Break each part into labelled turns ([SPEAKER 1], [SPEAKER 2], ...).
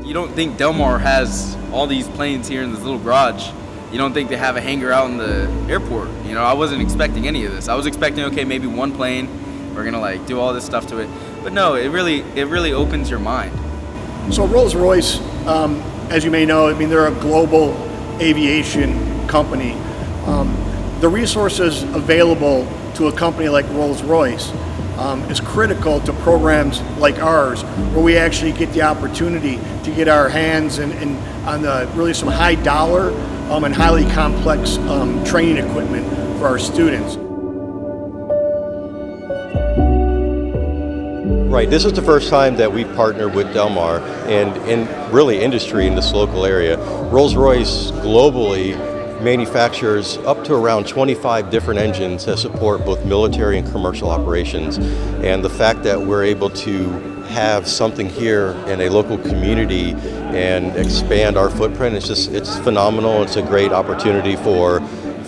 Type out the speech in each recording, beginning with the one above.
[SPEAKER 1] you don't think Del Mar has all these planes here in this little garage. You don't think they have a hangar out in the airport. You know, I wasn't expecting any of this. I was expecting, okay, maybe one plane, we're gonna like do all this stuff to it. But no, it really opens your mind.
[SPEAKER 2] So Rolls-Royce, as you may know, I mean, they're a global aviation company. The resources available to a company like Rolls-Royce is critical to programs like ours, where we actually get the opportunity to get our hands on really some high dollar and highly complex training equipment for our students.
[SPEAKER 3] Right, this is the first time that we've partnered with Del Mar and in really industry in this local area. Rolls-Royce globally manufactures up to around 25 different engines that support both military and commercial operations. And the fact that we're able to have something here in a local community and expand our footprint, it's phenomenal. It's a great opportunity for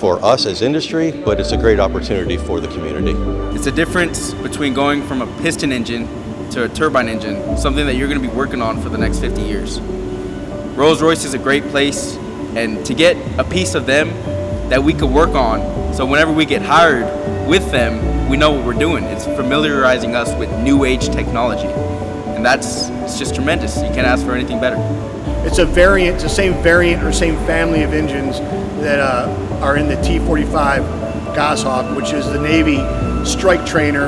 [SPEAKER 3] us as industry, but it's a great opportunity for the community.
[SPEAKER 1] It's a difference between going from a piston engine to a turbine engine, something that you're going to be working on for the next 50 years. Rolls-Royce is a great place, and to get a piece of them that we could work on, so whenever we get hired with them, we know what we're doing. It's familiarizing us with new age technology, and it's just tremendous. You can't ask for anything better.
[SPEAKER 2] It's a variant, it's the same variant or same family of engines that are in the T45 Goshawk, which is the Navy strike trainer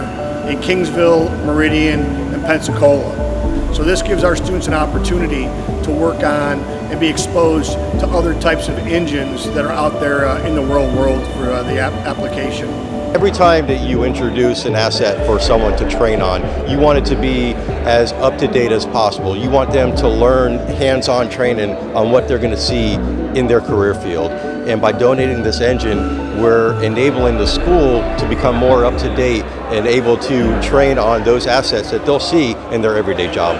[SPEAKER 2] in Kingsville, Meridian, and Pensacola. So this gives our students an opportunity to work on and be exposed to other types of engines that are out there in the world for the application.
[SPEAKER 3] Every time that you introduce an asset for someone to train on, you want it to be as up to date as possible. You want them to learn hands-on training on what they're going to see in their career field. And by donating this engine, we're enabling the school to become more up to date and able to train on those assets that they'll see in their everyday job.